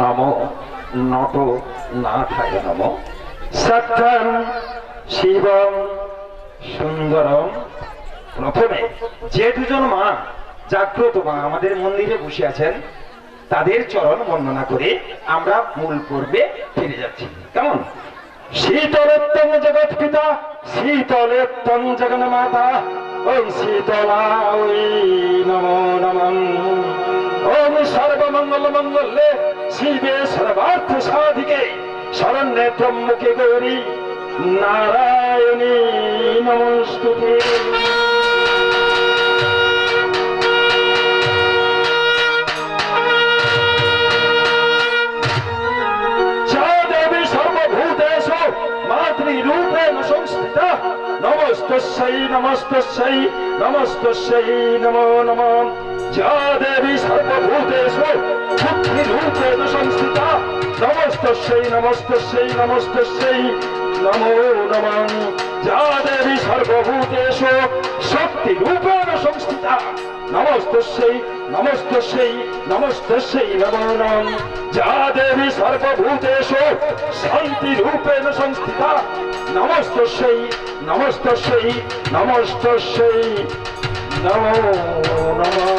নম নট নাথায় নম সত্যম শিবম সুন্দরম। প্রথমে যে দুজন মা জাগ্রত মা আমাদের মন্দিরে বসে আছেন তাদের চরণ বর্ণনা করে আমরা মূল পর্বে ফিরে যাচ্ছি। কেমন? শীতলোত্তম জগৎ পিতা শীতলোত্তম জগন মাতা ওম শীতলা ওই নমো নমঃ। ওম সর্বমঙ্গল মঙ্গলে শিবে সর্বার্থ সাধিকে শরণ্যে ত্র্যম্বকে গৌরী নারায়ণী নমস্তুতে। মাতৃরূপেণ সংস্থিতা নমস্তস্যৈ নমস্তস্যৈ নমস্তস্যৈ নমো নমঃ। যা দেবী সর্বভূতেষু বুদ্ধিরূপেণ সংস্থিতা নমস্তস্যৈ নমস্তস্যৈ নমস্তস্যৈ নমো নমঃ। যা দেবী সর্বভূতেষু শক্তিরূপেণ সংস্থিতা নমস্তস্যৈ নমস্তস্যৈ নমস্তস্যৈ নমো নমঃ। যা দেবী সর্বভূতেষু শান্তিরূপেণ সংস্থিতা নমস্তস্যৈ নমস্তস্যৈ নমস্তস্যৈ নমো নমঃ।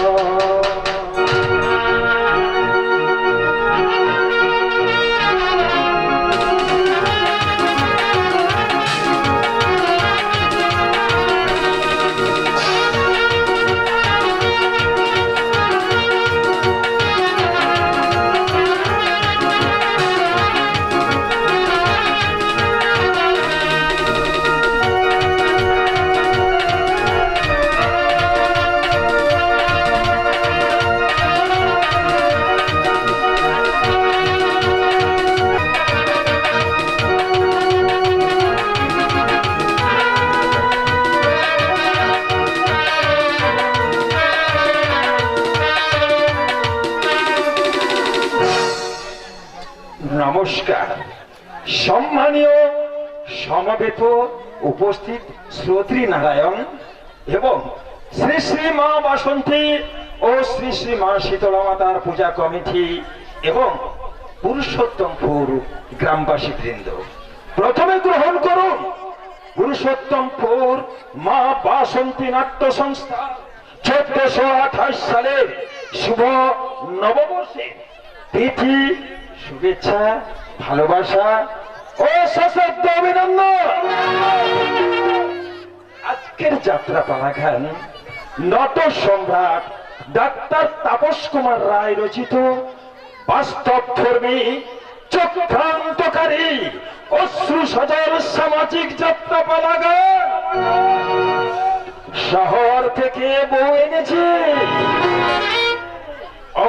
নমস্কার। সম্মানীয় সমবেত উপস্থিত শ্রোত্রী নারায়ণ এবং শ্রী শ্রী মা বাসন্তী ও শ্রী শ্রী মা শীতলা মাতার পূজা কমিটি এবং পুরুষোত্তমপুর গ্রামবাসী বৃন্দ, প্রথমে গ্রহণ করুন পুরুষোত্তমপুর মা বাসন্তী নাট্য সংস্থা 1428 সালের শুভ নববর্ষের তিথি শুভেচ্ছা, ভালোবাসা ও সশ্রদ্ধ অভিনন্দন। আজকের যাত্রা পালাখান নট সম্রাট ডাক্তার তাপস কুমার রায় রচিত বাস্তব ধর্মী চক্রান্তকারী অশ্রু সজল সামাজিক যাত্রা পালাগান। শহর থেকে বউ এনেছে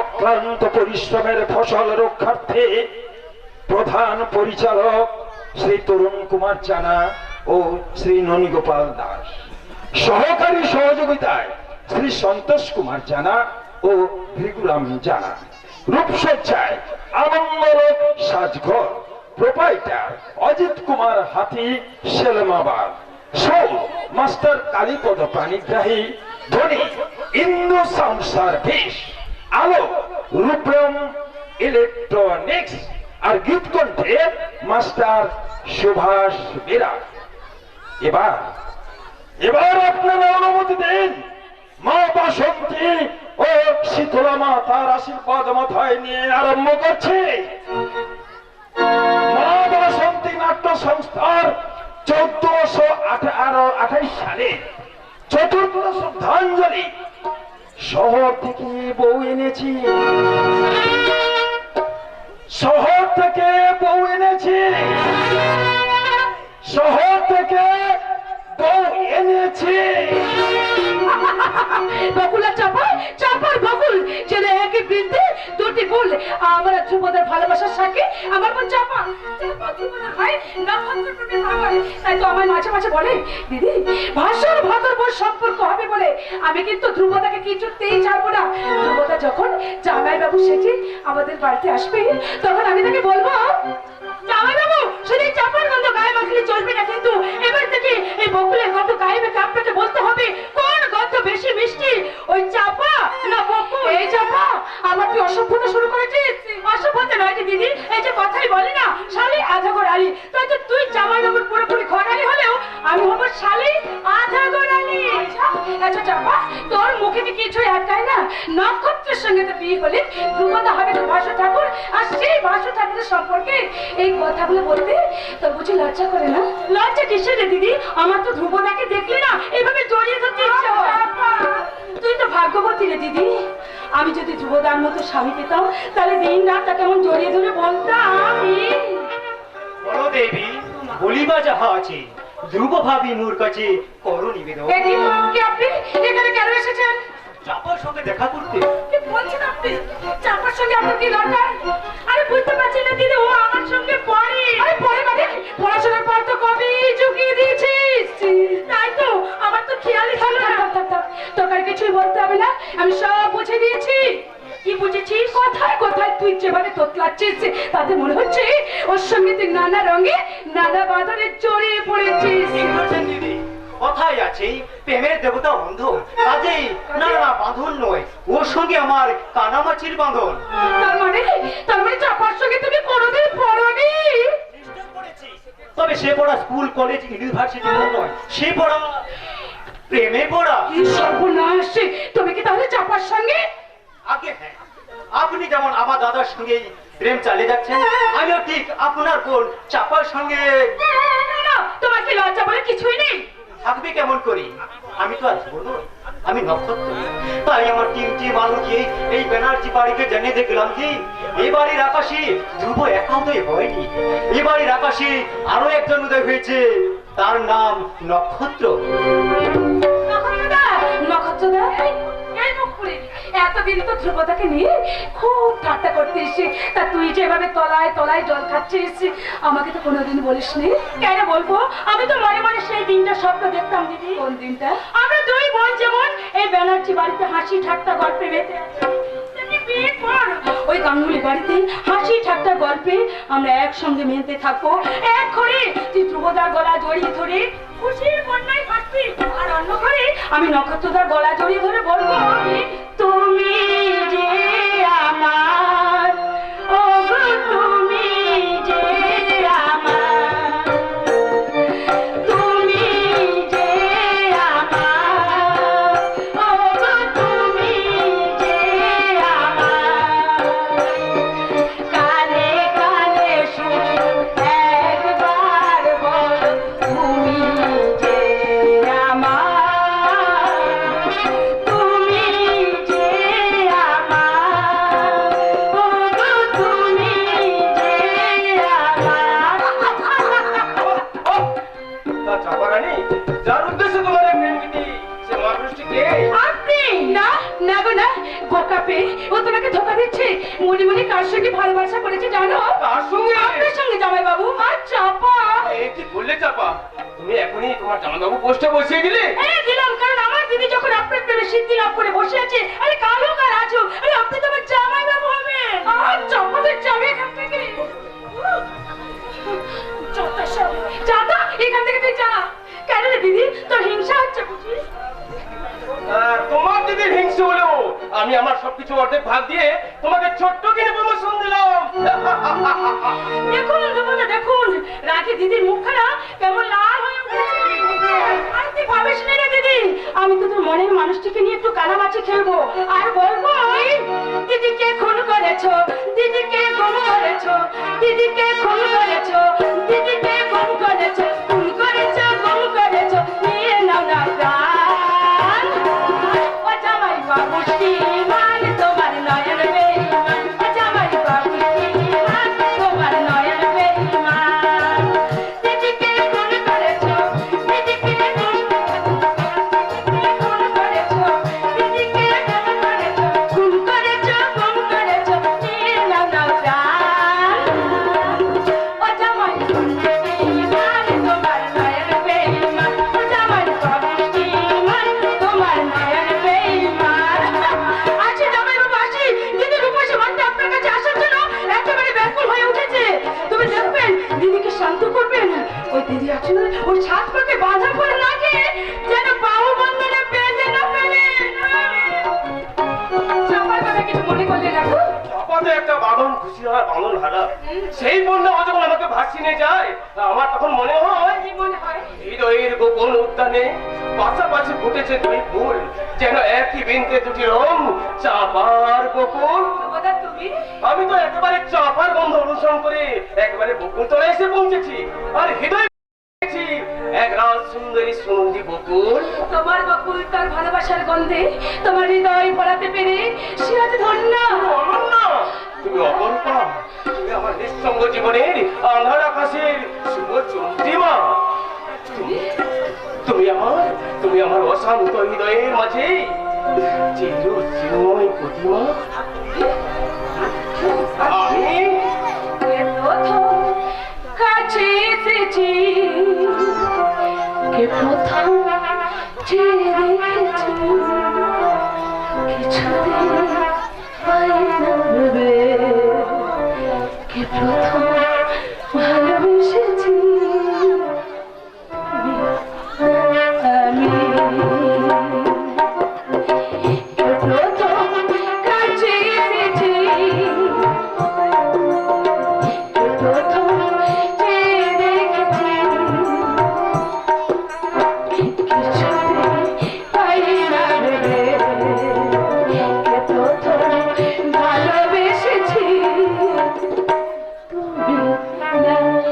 অক্লান্ত পরিশ্রমের ফসল রক্ষার্থে প্রধান পরিচালক শ্রী তরুণ কুমার জানা ও শ্রী ননীগোপাল দাস, সহকারী সহযোগিতায় শ্রী সন্তোষ কুমার জানা ও ভৃগুরাম জানা, রূপসজ্জায় আমঙ্গলক সাজঘর প্রোপাইটার অজিত কুমার হাতি সেলমাবাদ, সৌ মাস্টার কালীপদ প্রাণীগ্রাহী ধনী ইন্দু সাউন্ড সার্ভিস, আলো রূপম ইলেকট্রনিক্স আর গীত কণ্ঠে মাস্টার সুভাষ বেরা। এবার আপনারা অনুমতি দিন মা বাসন্তী ও শীতলা মা তার আশীর্বাদ মাথায় নিয়ে আরম্ভ করছে মা বাসন্তী নাট্য সংস্থার 1428 সালে চতুর্থ শ্রদ্ধাঞ্জলি। শহর থেকে বউ এনেছি, শহর থেকে বউ এনেছি, শহর থেকে বউ এনেছি। বকুলা চাপা চাপার বকুল ছেলে একই বৃদ্ধে দুটি ফুল আমার ধ্রুপদের ভালোবাসার সাক্ষী আমার বোন চাপা চাপা ধ্রুপদের ভাই নক্ষত্রপ্রভৃতি ভাবে। তাই তো আমার মাঝে মাঝে বলে দিদি ভাষার ভাদরবোর সম্পর্ক হবে বলে আমি কিন্তু ধ্রুপদাকে কিছুতেই ছাড়বো না। ধ্রুপদা যখন জামাই বাবু সেজে আমাদের বাড়িতে আসবে তখন আমি তাকে বলবো জামাই বাবু শুধু চাপার গন্ধ গায়ে মাখলে চলবে না, কিন্তু এবার থেকে এই বকুলের গন্ধ গায়ে মেখে আপনাকে বলতে হবে কোন গন্ধ বেশি মিষ্টি, ওই চাপা না বকুল। এই চাপা আমার তুই অসভ্যতা শুরু করেছিস। অসভ্যতা নয় রে দিদি, এই যে কথাই বলে না শালি আধা গোড়ালি, তাই তো তুই জামাই বাবুর পুরোপুরি ঘরালি হলেও আমি হব শালি আধা গোড়ালি। আচ্ছা চাপা, তোর মুখে কি কিছুই আটকায় না? নক্ষত্রের সঙ্গে তো বিয়ে হলে ধ্রুবদা হবে তোর ভাসু ঠাকুর, আর সেই ভাসু ঠাকুরের সম্পর্কে এই কথাগুলো বলতে তোর বুঝি লজ্জা করে না? লজ্জা কিসের রে দিদি? আমার তো ধ্রুবদাকে দেখলি না এভাবে জড়িয়ে ধরতে ইচ্ছে হয়। তুই তো ভাগ্যবতী রে দিদি, আমি যদি ধ্রুবদার মতো স্বামী পেতাম তাহলে দিন রাত তাকে কেমন জড়িয়ে ধরে বলতাম। বলো দেবী, বলিবা যাহা আছে, ধ্রুব ভাবি মোর কাছে করো নিবেদন। এই দিদি, কি আপনি এখানে কেন এসেছেন? চাপার সঙ্গে দেখা করতে। কি বলছেন আপনি? চাপার সঙ্গে আপনার কি দরকার? আরে বুঝতে পারছি না দিদি, ও আমার সঙ্গে পড়ে। আরে পড়ে মানে? পড়াশোনার পর তো কবে চুকিয়ে দিয়েছিস। তাই তো, আমার তো খেয়ালই ছিল না। তোর আর কিছুই বলতে হবে না, আমি সব বুঝে দিয়েছি। কি বুঝেছিস? কোথায় কোথায় তুই যেভাবে তোতলাচ্ছিস তাতে মনে হচ্ছে ওর সঙ্গে তুই নানা রঙে নানা বাঁধনে জড়িয়ে পড়েছিস। কি বলছেন দিদি? কথাই আছে, প্রেমের দেবতা বন্ধন, কাজেই না না বাঁধন নয়, ওর সঙ্গে আমার কানামাছির বাঁধন। তার মানে চাপার সঙ্গে তুমি কোনোদিন পড়োনি? তবে সে পড়া স্কুল কলেজ ইউনিভার্সিটি নয়, সে পড়া প্রেমে পড়া। কি সর্বনাশ! তুমি কি তাহলে চাপার সঙ্গে? আগে হ্যাঁ, আপনি যেমন আমার দাদার সঙ্গে প্রেম চালিয়ে যাচ্ছেন, আমিও ঠিক আপনার বোন চাপার সঙ্গে। না, তোমার কি লজ্জা বলে কিছুই নেই? থাকবে কেমন করি? আমি তো আর বোন নই, আমি নক্ষত্র। তাই আমার তিনটি মানুষ এই ব্যানার্জি বাড়িকে জেনে দেখলাম যে এই বাড়ির আকাশে ধ্রুব একা উদয় হয়নি, এই বাড়ির আকাশে আরো একজন উদয় হয়েছে, তার নাম নক্ষত্র। নক্ষত্রদা, এই মুখ খুলে এতদিন তো ধ্রুবদাকে নিয়ে খুব ঠাট্টা করতে এসে, তা তুই যেভাবে তলায় তলায় জল খাচ্ছিস আমাকে তো কোনোদিন বলিসনি। কেন বলবো? আমি তো মনে মনে সেই দিনটা স্বপ্ন দেখতাম দিদি। কোন দিনটা? আমরা দুই বোন যেমন এই ব্যানার্জি বাড়িতে হাসি ঠাট্টা গল্পে মেতে আছি, তেমনি বিয়ের পর ওই গাঙ্গুলি বাড়িতে হাসি ঠাট্টা গল্পে আমরা একসঙ্গে মেতে থাকবো। এক ঘরে তুই ধ্রুবদার গলা জড়িয়ে ধরে খুশির বন্যায় হাসবি, আর অন্য ঘরে আমি নক্ষত্রদার গলা জড়িয়ে ধরে বলবো, তুমি যে আমার, ও গো তুমি যে আমার, তুমি যে আমার, ও গো তুমি যে আমার, কানে কানে শুধু একবার বলো তুমি যে আমার, তুমি যে আমার, ও গো তুমি যে আমার। তা চাপারানী, যার উদ্দেশ্যে তোমার এই প্রেম গীতি, সে মানুষটি কে? আপনি? না না গো না, বোকা পেয়ে ও তোমাকে ধোকা দিচ্ছে। মনে মনে কার সঙ্গে ভালোবাসা করেছে জানো? কার সঙ্গে? আপনার সঙ্গে জামাই বাবু। আর চাপা, এই কি বললে চাপা? তুমি এখনই তোমার জামাইবাবু পোস্টে বসিয়ে দিলে? এই দিলাম, কারণ আমার দিদি যখন আপনার প্রেমে সিদ্ধি লাভ করে বসে আছে, আরে কালো কার আছো, আরে আপনি তো আমার জামাই বাবু হবেন। আর চাপাদের যাবে এখান থেকে। যত সব যাতা, এখান থেকে তুই যা। কেন রে দিদি, তোর হিংসা হচ্ছে বুঝি? তোমার দিদির হিংসে হলেও আমি আমার সবকিছু অর্ধেক ভাগ দিয়ে তোমাকে ছোট্ট কিনে প্রমোশন দিলাম। দেখুন দেখুন দেখুন, রাখি দিদির মুখখানা কেমন লাল হয়ে উঠেছে। আর তুই ভাবিস না রে দিদি, আমি তো তোর মনের মানুষটিকে নিয়ে একটু কানামাছি খেলবো, আর বলবো দিদিকে খুন করেছো, দিদিকে গুম করেছো, দিদিকে খুন করেছো, দিদিকে গুম করেছো, খুন করেছো, গুম করেছো, নিয়ে নাও না প্রাণ। ও জামাই বাবুটি মান তোমার নয়ন বেঈমান, ও জামাই বাবুটি মান তোমার নয়ন বেঈমান। দিদিকে খুন করেছো, দিদিকে খুন করেছো, দিদিকে খুন করেছো, খুন করেছো, নিয়ে নাও না প্রাণ। ও জামাই বাবুটি মান তোমার নয়ন বেঈমান, ও জামাই বাবুটি মান তোমার নয়ন বেঈমান। আসি জামাই বাবু আসি, দিদির রূপসী মনটা আপনার কাছে আসার জন্য একেবারে ব্যাকুল হয়ে উঠেছে। তুমি দেখবেন, দিদিকে শান্ত করবেন। ওই দিদি আছে না, ওই ছাদ পাকে বাঁধা পড়ে লাগে, যেন বাহু বন্ধনে বেঁধে না ফেলে। চাপার কথা কিছু মনে করলে না তো? চাপা তো একটা বাঁধন খুশি হয় বাঁধন হারা, সেই বন্যা ও যখন আমাকে ভাসিয়ে নিয়ে যায়, আমার তখন মনে হয় কি মনে হয়? হৃদয়ের গোপন উদ্যানে পাশাপাশি ফুটেছে দুই ফুল, যেন একই বৃন্তে দুটি রং, চাপার বকুল। ধ্রুবদা তুমি? আমি তো একেবারে চাপার গন্ধ অনুসরণ করে একেবারে বকুল তলায় এসে পৌঁছেছি, আর হৃদয় পেয়েছি এক রাজ সুন্দরী সুনন্দী বকুল। তোমার বকুল তার ভালোবাসার গন্ধে তোমার হৃদয় ভরাতে পেরে সে আজ ধন্য। অনন্য, তুমি অপরূপা, তুমি আমার নিঃসঙ্গ জীবনের আঁধার আকাশের শুভ চন্দ্রিমা। তুমি আমার অশান্ত হৃদয়ের মাঝে চির চিন্ময় প্রতিমা। আমি কে প্রথম কাছে এসেছি, কে প্রথম চেয়ে দেখেছি, কিছুতেই পাই না ভেবে, কে প্রথম ভালোবেসেছি আমি। কে প্রথম কাছে এসেছি, কে প্রথম চেয়ে দেখেছি, কিছুতেই পাই না ভেবে, কে প্রথম ভালোবেসেছি তুমি না আমি।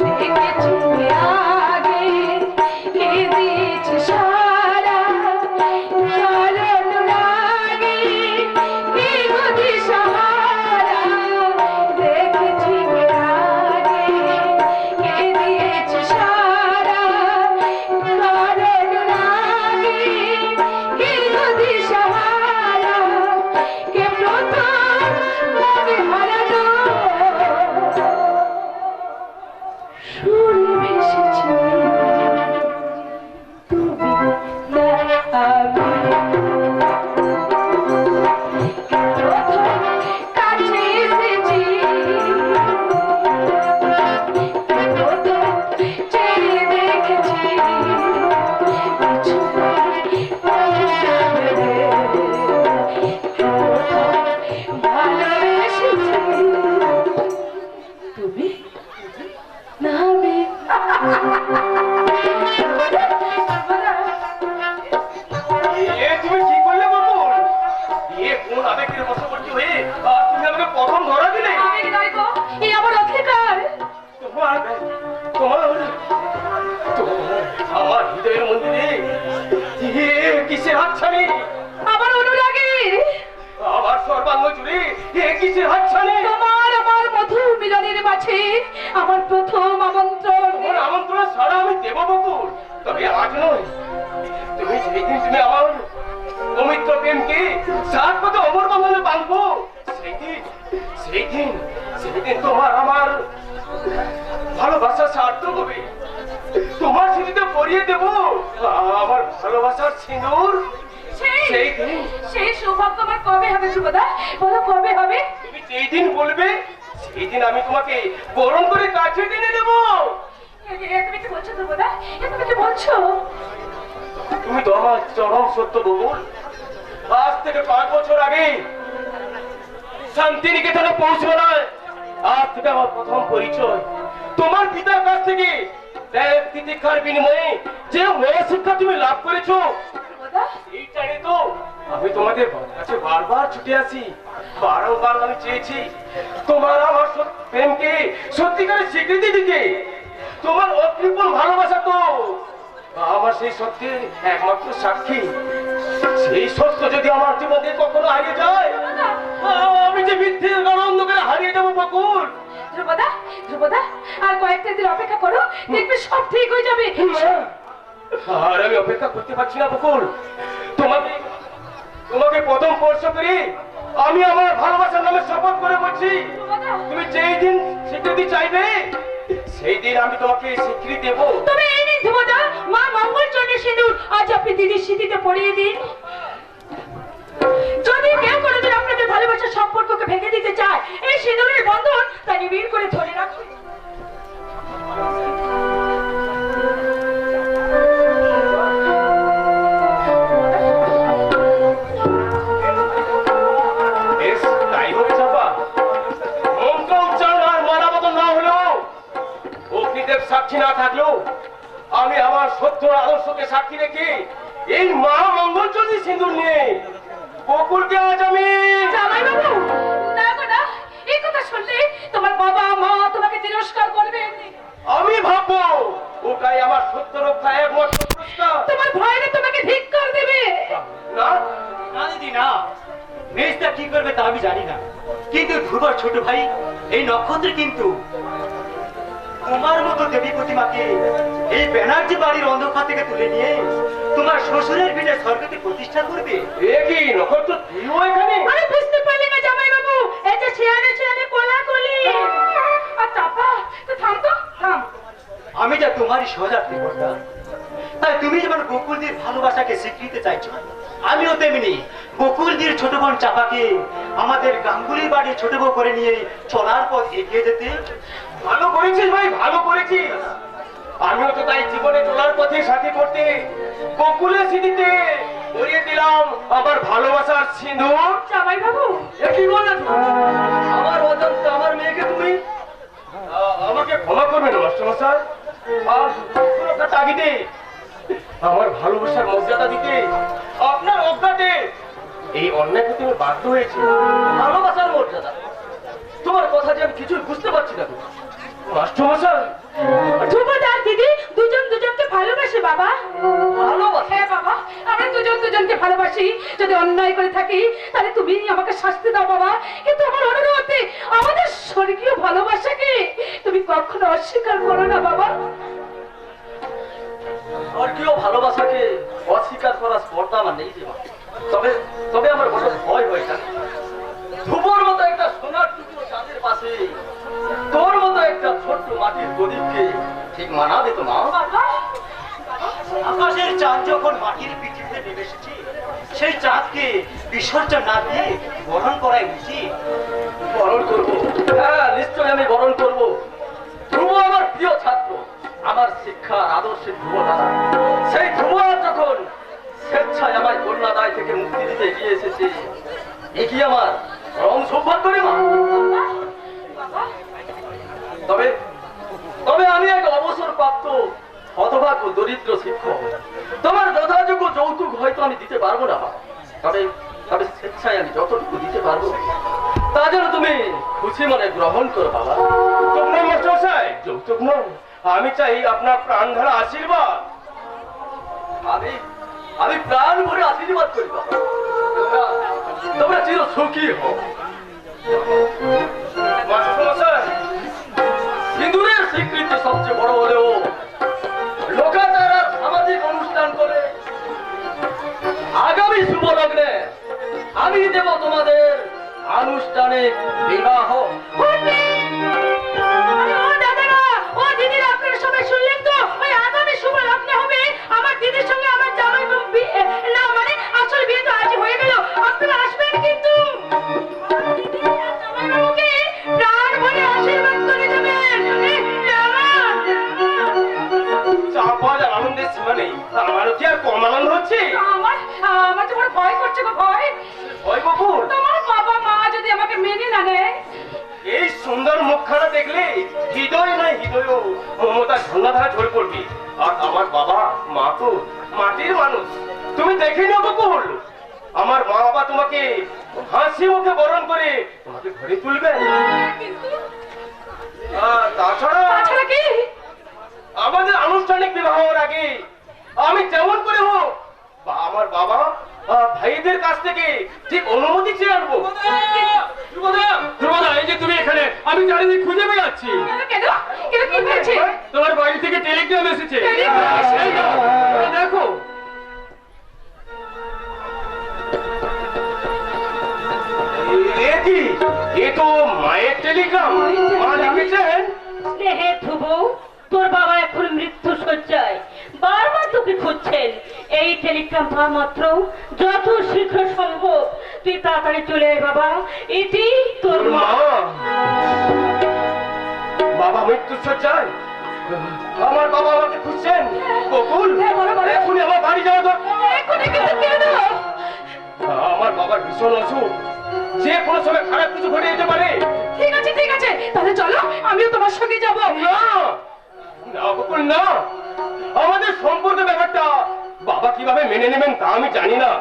দেখেছি আগে কে দিয়েছে সারা, কারণ লাগে কি গতি সাহারা। দেখেছি আগে কে দিয়েছে সারা, কারণ লাগে কি গতি সাহারা। কে প্রথম ভাবে হারানো সুরে ভেসেছি তুমি না আমি। প্রথম কাছে এসেছি, প্রথম চেয়ে দেখেছি, কিছুতেই পাই না ভেবে, প্রথম ভালোবেসেছি তুমি না আমি। তুমি কি করলে বকুল? কোন আবেগের বশবর্তী হয়ে তুমি আমাকে প্রথম ধরা দিলে? আবেগ নয় গো, এই আমার অধিকার। তোমার তোমার আমার হৃদয়ের মন্দিরে কিসের হাতছানি? আমার অনুরাগী, আমার সর্বাঙ্গ জুড়ে কিসের হাতছানি? তোমার আমার মধু মিলনের মাঝে আমার প্রথম আমন্ত্রণ। তোমার আমন্ত্রণ ছাড়া আমি দেব বকুল, তবে আজ নয়। তুমি যেদিন তুমি আমার পবিত্র প্রেমকে সাত পথে অমর বন্ধনে বাঁধবো, সেদিন তোমার আমার ভালোবাসা সার্থক হবে। তোমার স্মৃতিতে পরিয়ে দেব আমার ভালোবাসার সিঁদুর। সেই দিন সেই সৌভাগ্য আমার কবে হবে ধ্রুবদা? বলো কবে হবে? তুমি যেই দিন বলবে সেই দিন আমি তোমাকে বরণ করে কাছে টেনে দেবো। তুমি কি বলছো ধ্রুবদা? তুমি কি বলছো? তুমি তো আমার চরম সত্য বকুল। আজ থেকে 5 বছর আগে শান্তিনিকেতনে পৌঁছবার আজ থেকে আমার প্রথম পরিচয়। তোমার পিতার কাছ থেকে ত্যাগ তিতিক্ষার বিনিময়ে যে মেয়ে শিক্ষা তুমি লাভ করেছো, ধ্রুবদা এইটাই তো আমি তোমাদের কাছে বারবার ছুটে আসি। বারংবার আমি চেয়েছি তোমার আমার প্রেমকে সত্যিকারের স্বীকৃতি দিতে। তোমার অকৃপণ ভালোবাসা তো আমার সেই সত্যের একমাত্র সাক্ষী। সেই সত্য যদি আমার জীবনে কখনো হারিয়ে যায়, আমি যে মিথ্যে অন্ধকারে হারিয়ে যাবো বকুল। ধ্রুবদা, ধ্রুবদা আর কয়েকটা দিন অপেক্ষা করো, দেখবে সব ঠিক হয়ে যাবে। আর আমি অপেক্ষা করতে পারছি না বকুল। তোমাকে প্রথম স্পর্শ করি আমি আমার ভালোবাসার নামে শপথ করে বলছি, তুমি যেই দিন স্বীকৃতি চাইবে সেই দিন আমি তোমাকে স্বীকৃতি দেবো। তবে এই দিন ধ্রুবদা, মা মঙ্গলচণ্ডীর সিঁদুর আজ আপনি দিদির স্মৃতিতে পরিয়ে দিন। যদি কেউ কোনোদিন আপনাদের ভালোবাসার সম্পর্ককে ভেঙে দিতে চায়, এই সিঁদুরের বন্ধন তা নিবিড় করে ধরে রাখুন। বেশ, তাই হোক চাপা। মন্ত্র উচ্চারণ আর মরামতন না হলেও, অগ্নিদেব সাক্ষী না থাকলেও, আমি আমার সত্য আদর্শকে সাক্ষী রেখে এই মা মঙ্গলচণ্ডী সিঁদুর নিয়ে বকুলকে আজ আমি জামাইবাবু, না গো না, এই কথা শুনলে তোমার বাবা মা তোমাকে তিরস্কার করবেন। আমি ভাববো ওটাই আমার সত্য রক্ষা একমাত্র পুরস্কার। তোমার ভয়রে তোমাকে ধিক্কার দেবে। না, না দিদি না, মেজদা কি করবে তা আমি জানি না, কিন্তু ধ্রুবর ছোট ভাই এই নক্ষত্রে কিন্তু তোমার মতো দেবী প্রতিমাকে এই ব্যানার্জি বাড়ির অন্ধকার থেকে তুলে নিয়ে তোমার শ্বশুরের ভিটে স্বর্গতে প্রতিষ্ঠা করবে। এ কি নক্ষত্র, তুইও এখানে? আরে বুঝতে পারলি না জামাইবাবু, এই যে শেয়ারে শেয়ারে কোলাকুলি। আর চাপা, তো থাম তো, থাম। আমি যা তোমারই সহযাত্রী কর্তা, তাই তুমি যেমন বকুলদির ভালোবাসাকে স্বীকৃতি চাইছো, আমিও তেমনি বকুলদির ছোট বোন চাপাকে আমাদের গাঙ্গুলির বাড়ির ছোট বউ করে নিয়ে চলার পথ এগিয়ে যেতে। ভালো করেছিস ভাই, ভালো করেছিস। আমিও তো তাই জীবনে চলার পথে সাথী করতে বকুলের স্মৃতিতে পরিয়ে দিলাম আমার ভালোবাসার সিঁদুর। জামাইবাবু, এ কি বললে তুমি? আমার অজান্তে আমার মেয়েকে তুমি আমাকে ক্ষমা করবেন মাস্টারমশাই। আর সুরক্ষা তাগিদে আমার ভালোবাসার মর্যাদা দিতে আপনার অজ্ঞাতে এই অন্যায় করতে আমি বাধ্য হয়েছি। ভালোবাসার মর্যাদা, তোমার কথা যে আমি কিছুই বুঝতে পারছি না মাস্টারমশাই। ধ্রুবদা আর দিদি দুজন দুজনকে ভালোবাসে বাবা। ভালোবাসে? হ্যাঁ বাবা, আমরা দুজন দুজনকে ভালোবাসি। যদি অন্যায় করে থাকি তাহলে তুমি আমাকে শাস্তি দাও বাবা, কিন্তু আমার অনুরোধে আমাদের স্বর্গীয় ভালোবাসাকে তুমি কখনো অস্বীকার করো না বাবা। স্বর্গীয় ভালোবাসাকে অস্বীকার করার স্পর্ধা আমার নেই যে মা। তবে তবে আমার বড় ভয় হয় জানি, ধ্রুবর মতো একটা সোনার টুকরো চাঁদের পাশে তোর মতো একটা ছোট্ট মাটির প্রদীপকে ঠিক মানাবে তো মা? বাবা, আকাশের চাঁদ যখন মাটির পৃথিবীতে নেমে এসেছে, সেই চাঁদকে বিসর্জন না দিয়ে বরণ করাই উচিত। বরণ করবো, হ্যাঁ নিশ্চয়ই আমি বরণ করবো। ধ্রুব আমার প্রিয় ছাত্র, আমার শিক্ষার আদর্শের ধ্রুব দাদা। সেই ধ্রুব যখন স্বেচ্ছায় আমার কন্যা দায় থেকে মুক্তি দিতে এগিয়ে এসেছে, এ কি আমার রং সৌভাগ্য রে মা? বাবা, তবে তবে আমি এক অবসরপ্রাপ্ত হতভাগ্য দরিদ্র শিক্ষক, তোমার যথাযোগ্য যৌতুক হয়তো আমি দিতে পারবো না মা। তবে তবে স্বেচ্ছায় আমি যতটুকু দিতে পারবো তা যেন তুমি খুশি মনে গ্রহণ করো বাবা। তোমরা মাস্টারমশাই যৌতুক নয়, আমি চাই আপনার প্রাণ ধরা আশীর্বাদ। আমি আমি প্রাণ ভরে আশীর্বাদ করি বাবা, তোমরা চির সুখী হও। মাস্টারমশাই, সিঁদুরের স্বীকৃতি সবচেয়ে বড় হলেও লোকাচার আর সামাজিক অনুষ্ঠান করে আগামী শুভ লগ্নে আমি দেব তোমাদের আনুষ্ঠানিক বিবাহ। ও দাদারা, ও দিদিরা, আপনারা সবাই শুনলেন তো? ওই আগামী শুভ লগ্নে হবে আমার দিদির সঙ্গে আমার জামাইবাবু বিয়ে। না মানে আসল বিয়ে তো আজ হয়ে গেল। আপনারা আসবেন কিন্তু দিদি আর জামাইবাবুকে প্রাণ ভরে আশীর্বাদ করে যাবেন। চাপা আর আনন্দের সীমা নেই। আমারও কি আর কম আনন্দ হচ্ছে? আমার আমার তো বড় ভয় করছে গো, ভয়। ভয় বকুল, তোমার বাবা মা যদি আমাকে মেনে না নেয়? এই সুন্দর মুখখানা দেখলে হৃদয় নয় হৃদয়ও মমতার ঝর্ণাধারা ঝরে পড়বি। আর আমার বাবা মা তো মাটির মানুষ, তুমি দেখে নিও বকুল। আমার মা বাবা তোমাকে হাসি মুখে বরণ করে তোমাকে ঘরে তুলবে। কিন্তু আর তাছাড়া তাছাড়া কি? আমাদের আনুষ্ঠানিক বিবাহের আগে আমি যেমন করে হোক আমার বাবা ভাইদের কাছ থেকে ঠিক অনুমতি চেয়ে আনবো। ধ্রুবদা, এই যে তুমি এখানে, আমি চারিদিক খুঁজে বেড়াচ্ছি। কেন কেন কি হয়েছে? তোমার বাড়ি থেকে টেলিগ্রাম এসেছে। টেলিগ্রাম এসেছে? এই নাও, এই দেখো। এ কি? এ তো মায়ের টেলিগ্রাম। মা লিখেছেন, স্নেহে ধ্রুব, তোর বাবা এখন মৃত্যু শয্যায়। বারবার তোকে খুঁজছেন। এই টেলিগ্রাম পাওয়া মাত্র যত শীঘ্র সম্ভব তুই তাড়াতাড়ি চলে আয় বাবা। এটি তোর মা। বাবা মৃত্যু সজ্জায়, আমার বাবা আমাকে খুঁজছেন। বকুল, এখনই আমার বাড়ি যাওয়া দরকার। এক্ষুনি কিন্তু কেন? আমার বাবার ভীষণ অসুখ, যে কোনো সময় খারাপ কিছু ঘটে যেতে পারে। ঠিক আছে ঠিক আছে, তাহলে চলো আমিও তোমার সঙ্গে যাবো। না না বকুল, না। আমাদের সম্পর্কের ব্যাপারটা বাবা কিভাবে মেনে নেবেন তা আমি জানি না।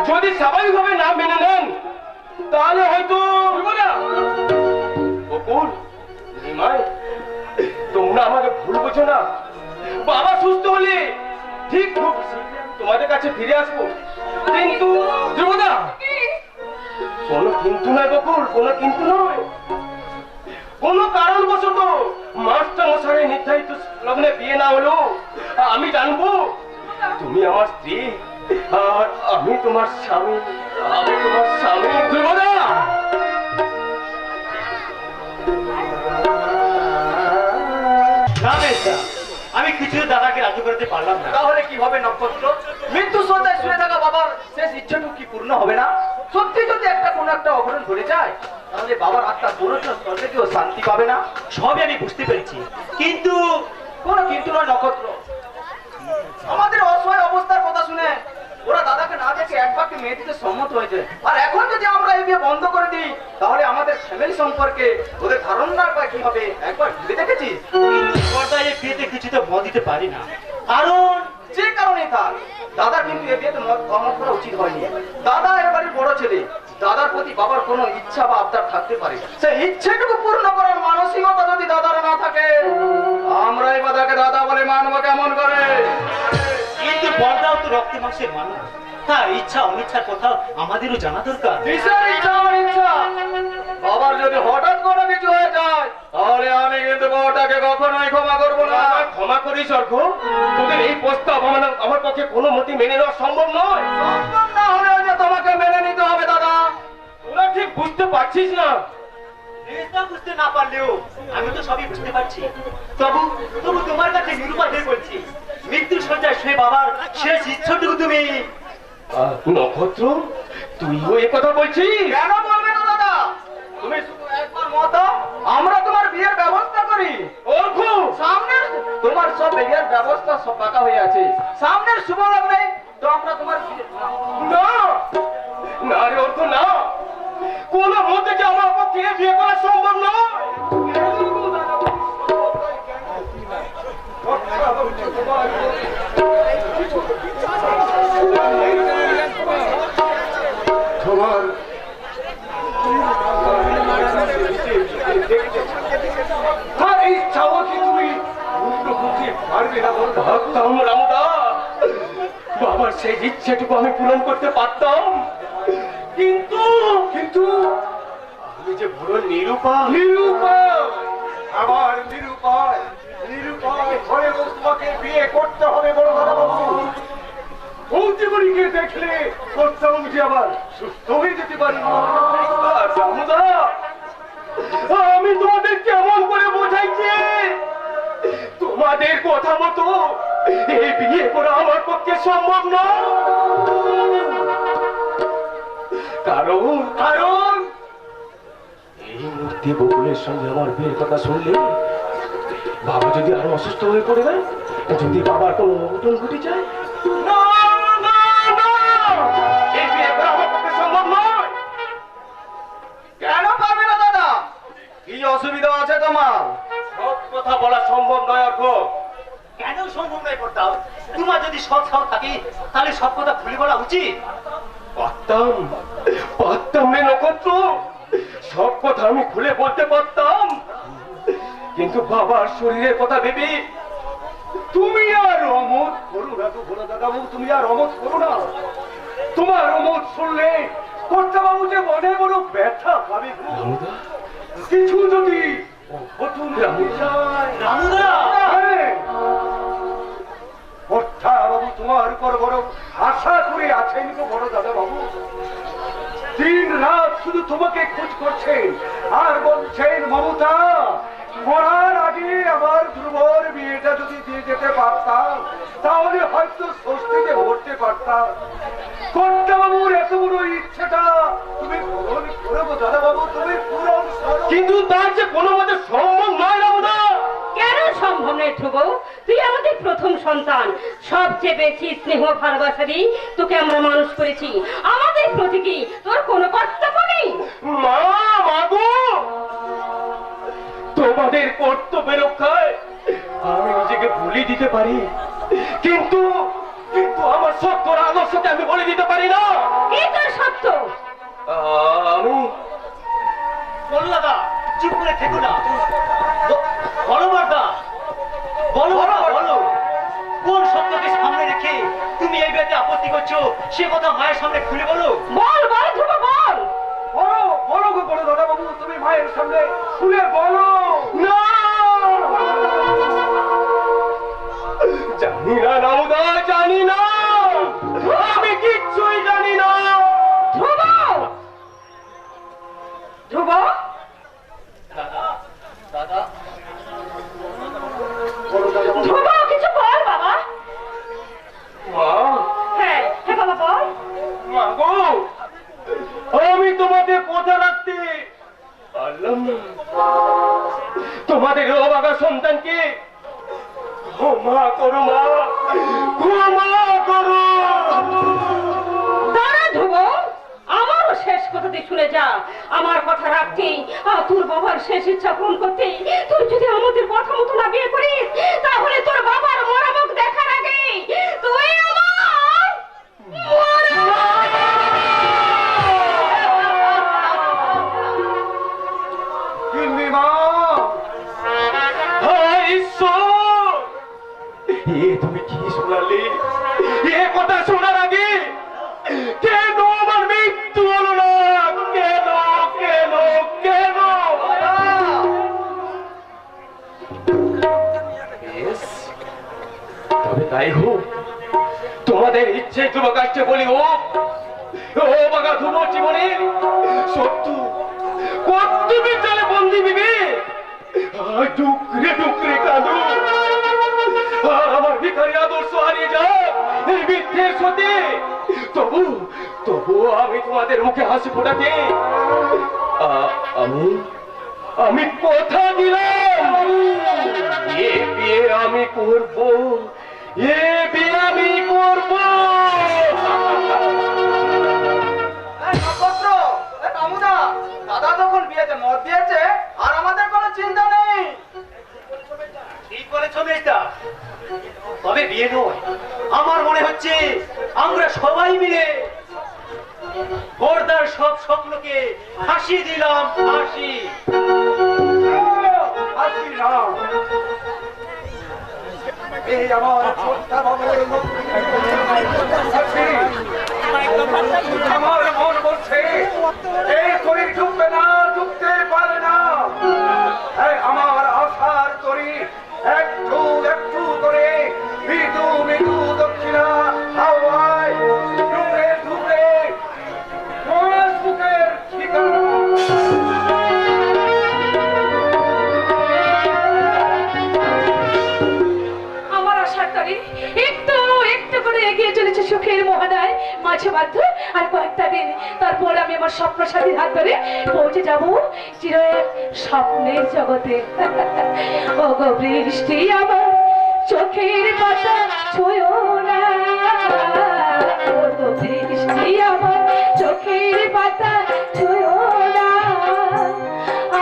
যদি স্বাভাবিকভাবে না মেনে নেন তাহলে হয়তো বকুল, রিমাই, তোমরা আমাকে ভুল বোঝো না। বাবা সুস্থ হলে ঠিক খুব তোমাদের কাছে ফিরে আসবো। কিন্তু ধ্রুবদা, কোনো কিন্তু নয় বকুল, কোনো কিন্তু নয়। কোন কারণবশত মাস্টার মশাই নির্ধারিত লগ্নে বিয়ে না হলো আমি জানবো তুমি আমার স্ত্রী আর আমি তোমার স্বামী। আমি তোমার স্বামী। ধ্রুবদা, না মেজদা, আমি কিছু দাদাকে রাজি করতে পারলাম না। তাহলে কি হবে নক্ষত্র? মৃত্যু সজ্জায় শুয়ে থাকা বাবার শেষ ইচ্ছাটুকু কি পূর্ণ হবে না? সত্যি যদি কোনো একটা অঘটন ঘটে যায় তাহলে বাবার আত্মা কোনো স্বর্গে কেউ শান্তি পাবে না। সবই আমি বুঝতে পেরেছি, কিন্তু কোনো কিন্তু নয় নক্ষত্র। আমাদের অসহায় অবস্থার কথা শুনে ওরা দাদাকে না দেখে এক বাক্যে মেয়ে দিতে সম্মত হয়েছে। আর এখন যদি আমরা এই বিয়ে বন্ধ করে দিই তাহলে আমাদের ফ্যামিলি সম্পর্কে ওদের ধারণার বা কি হবে একবার ভেবে দেখেছিস? কিন্তু পর্দায় এই বিয়েতে কিছুতে মত দিতে পারি না, কারণ যে কারণে থাক, দাদার কিন্তু এ বিয়েতে মত করা উচিত হয়নি। দাদা এবারে বড় ছেলে, দাদার প্রতি বাবার কোনো ইচ্ছা বা আবদার থাকতে পারে, সেই ইচ্ছেটুকু পূর্ণ করার মানসিকতা যদি দাদার না থাকে আমরাই বা তাকে দাদা বলে মানবো কেমন করে? কিন্তু পর্দাও তো রক্ত মাংসের মানুষ, তার ইচ্ছা অনিচ্ছার কথা আমাদেরও জানা দরকার। কিসের ইচ্ছা অনিচ্ছা? বাবার যদি হঠাৎ কোনো কিছু হয়ে যায় তাহলে আমি কিন্তু বউটাকে কখনোই ক্ষমা করবো না। আমায় ক্ষমা করিস অর্ঘ, তোদের এই প্রস্তাব আমার পক্ষে কোনো মতে মেনে নেওয়া সম্ভব নয়। সম্ভব না হলেও যে তোমাকে মেনে নিতে হবে দাদা। তোরা ঠিক বুঝতে পারছিস না। মেজদা বুঝতে না পারলেও আমি তো সবই বুঝতে পারছি। তবু তবু তোমার কাছে নিরুপায় হয়ে বলছি, মৃত্যু সজ্জায় শুয়ে বাবার শেষ ইচ্ছাটুকু তুমি। নক্ষত্র, তুইও এ কথা বলছিস? কেন বলবে না দাদা? তুমি শুধু একবার মত দাও, আমরা তোমার বিয়ের ব্যবস্থা করি। অর্ঘ, সামনের তোমার সব বিয়ের ব্যবস্থা সব পাকা হয়ে আছে। সামনের শুভ লগ্নে তো আমরা তোমার বিয়ে- না না রে অর্ঘ, না। কোন মতে যে আমার পক্ষে বিয়ে করা সম্ভব নয়। তোমার আর এই চাওয়া কি তুমি পূর্ণ করতে পারবে না? ভাবতাম রামুদা, বাবার সেই ইচ্ছেটুকু আমি পূরণ করতে পারতাম, কিন্তু কিন্তু আমি যে বড় নিরুপায়। নিরুপায়, আমার নিরুপায়, নিরুপায় হয়েও তোমাকে বিয়ে করতে হবে বড় দাদাবাবু। বৌদিমণিকে দেখলে করতাম যে আবার সুস্থ হয়ে যেতে পারি। রামুদা, আমি তোমাদের কেমন করে বোঝাইছি? তোমাদের কথা মতো এই বিয়ে করা আমার পক্ষে সম্ভব নয়। কারণ কারণ এই মুহূর্তে বকুলের সঙ্গে আমার বিয়ের কথা শুনলে বাবা যদি আরো অসুস্থ হয়ে পড়ে যায়, যদি বাবার কোনো অঘটন ঘটে যায়, না না না, এই বিয়ে করা আমার পক্ষে সম্ভব নয়। কেন পারবে না দাদা? কি অসুবিধা আছে তোমার? সব কথা বলা সম্ভব নয় অর্ঘ। কেন সম্ভব নয় করতাম? তোমার যদি সৎ সাহস থাকে তাহলে সব কথা খুলে বলা উচিত। পারতাম পারতাম রে নক্ষত্র, সব কথা আমি খুলে বলতে পারতাম, কিন্তু বাবার শরীরের কথা ভেবে তুমি আর অমত করো না তো বড় দাদাবাবু, তুমি আর অমত করো না। তোমার অমত শুনলে কর্তাবাবু যে মনে বড় ব্যথা পাবে। কিছু যদি অঘটন ঘটে যায়, রামুদা, কর্তাবাবু তোমার উপর বড় আশা করে আছেন তো বড় দাদাবাবু। দিন রাত শুধু তোমাকে খোঁজ করছেন আর বলছেন মমতা মরার আগে আগে আমার ধ্রুবর বিয়েটা যদি দিয়ে যেতে পারতাম তাহলে হয়তো ষষ্ঠীতে ভরতে পারতাম। কর্তা বাবুর এত বড় ইচ্ছেটা তুমি পূরণ করবো দাদা বাবু, তুমি পূরণ করো। কিন্তু তার যে কোনো মতে সম্ভব নয় রামদা। কেন সম্ভব নয় ধ্রুব? তুই আমাদের প্রথম সন্তান, সবচেয়ে বেশি স্নেহ ভালোবাসা দিয়ে তোকে আমরা মানুষ করেছি। আমাদের প্রতি কি তোর কোনো কর্তব্য নেই? মা, মাগো, তোমাদের কর্তব্য রক্ষায় আমি নিজেকে ভুলে দিতে পারি, কিন্তু কিন্তু আমার সত্যর আদর্শকে আমি বলে দিতে পারি না। কি তোর সত্য? আমি বলো দাদা, চুপ করে থেকো না। বলো বর্দা, বলো বাবা, বলো কোন সত্যকে সামনে রেখে তুমি এই বিয়েতে আপত্তি করছো, সে কথা মায়ের সামনে খুলে বলো। বল বল ধ্রুব বল। বলো বলো গো, বলো দাদা বাবু, তুমি মায়ের সামনে খুলে বলো। না, জানি না রামদা, জানি না, আমি কিচ্ছুই জানি না। ধ্রুব, ধ্রুব, দাদা, দাদা, ধ্রুব কিছু বল বাবা। মা, হ্যাঁ হ্যাঁ বাবা বল। মাগো, আমি তোমাদের কথা রাখতে পারলাম না। তোমাদের অবাগা সন্তানকে ক্ষমা করো মা, ক্ষমা করো। দাঁড়া ধ্রুব, আমারও শেষ কথাটি শুনে যা। আমার কথা রাখছি, তোর বাবার শেষ ইচ্ছা পূরণ করতে তুই যদি আমাদের কথা মতো না বিয়ে করিস, তাহলে তোর বাবার মরা মুখ দেখার আগে তুই আমার কিন্তু মা, হায় ঈশ্বর, এ তুমি কি শোনালে? এ কথা শোনার আগে কেন আমার মৃত্যু হলো না? কেন কেন কেন? বেশ, তবে তাই হোক, তোমাদের ইচ্ছে তোমার কাছে বলি হোক। ও বাগা তোমার জীবনে সত্য কর্তব্য চলে বন্দি বিবে, ডুকরে ডুকরে কাঁদো, আর আমার ভিখারি আদর্শ হারিয়ে যায় এই মিথ্যের সাথে। তবু তবু আমি তোমাদের মুখে হাসি ফোটাতে আমি কথা দিলাম, এ বিয়ে আমি করব, এ বিয়ে আমি করব। নক্ষত্র, কামুদা, দাদা যখন বিয়েতে মত দিয়েছে আর আমাদের কোনো চিন্তা নেই। ঠিক করেছো মেজদা, তবে বিয়ে নয়, আমার মনে হচ্ছে আমরা সবাই মিলে বর্দার সব স্বপ্নকে হাসি দিলাম, হাসি। আসি না, এই আমার কর্তা বাবুর আমার মন বলছে এই তরি ঢুকবে না, ঢুকতে পারে না। আমার আশার তরি একটু একটু করে মৃদু মৃদু দক্ষিণা হাওয়ায় ঢুকে ঢুকে তোমার বুকের ঠিকানা। আমার আশার তরে একটু একটু করে এগিয়ে চলেছে সুখের মোহনায় মাঝে মাত্র আর কয়েকটা দিন, তারপর আমি আমার স্বপ্ন সাথীর হাত ধরে পৌঁছে যাব চির এক স্বপ্নের জগতে। ও গো বৃষ্টি আমার চোখের পাতা ছুঁয়ো না, ও গো বৃষ্টি আমার চোখের পাতা ছুঁয়ো না,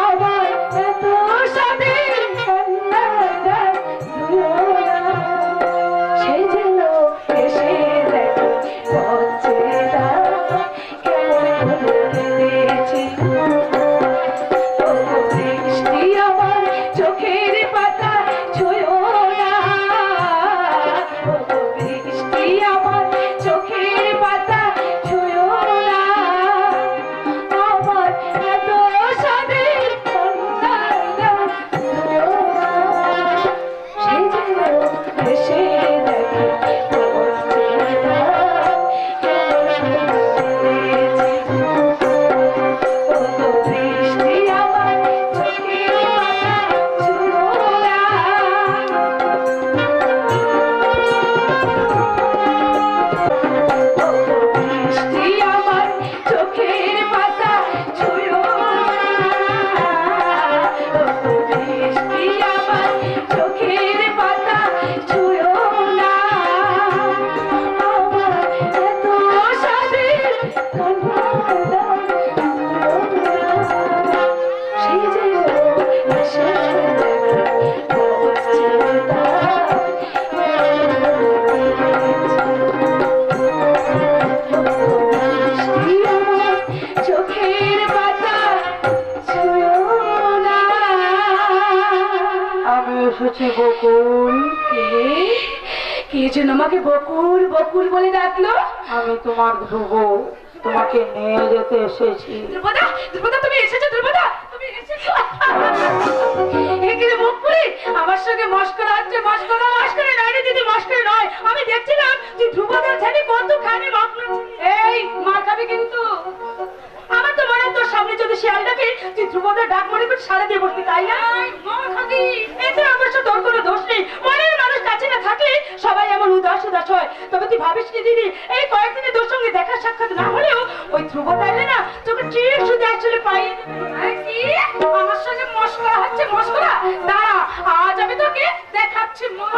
আমার এত স্বাধীন কান্না ধুয়ো না, সে যেন এসে দেখে পৌঁছে দাও কেমন করে দিয়েছি। ও বৃষ্টি আমার চোখের পাতা ছুঁয়ো না, ও বৃষ্টি আমার চোখের পাতা ছুঁয়ো জন্য আমাকে বকুল বকুল বলে ডাকলো? আমি তোমার ধ্রুব, তোমাকে নিয়ে যেতে এসেছি। ধ্রুপদা, ধ্রুপদা তুমি এসেছো, ধ্রুপদা তুমি এসেছো। এখানে মুখ পুরি আমার সঙ্গে মস্করা হচ্ছে, মস্করা নয় রে দিদি, মস্করা নয়। আমি দেখছিলাম যে ধ্রুপদার ছেলে কতখানি মাখনা। এই মা খাবি কিন্তু। আমার তো মনে হয় তোর সামনে যদি শিয়াল ডাকে তুই ধ্রুপদার ডাক মনে করে সারা দিয়ে বসবি, তাই না? মা খাবি, এতে অবশ্য তোর কোনো দোষ নেই। মনের মানুষ কাছে না থাকলে সবাই এমন উদাস উদাস হয়। তবে তুই ভাবিস নি দিদি, এই কয়েকদিনে তোর সঙ্গে দেখা সাক্ষাৎ না হলেও ওই ধ্রুপদা এলে না তোকে ঠিক শুধু অ্যাকচুয়ালি পাইয়ে দেবে। আমার সঙ্গে মস্করা হচ্ছে, মস্করা। দাঁড়া, আজ আমি তোকে দেখাচ্ছি মা।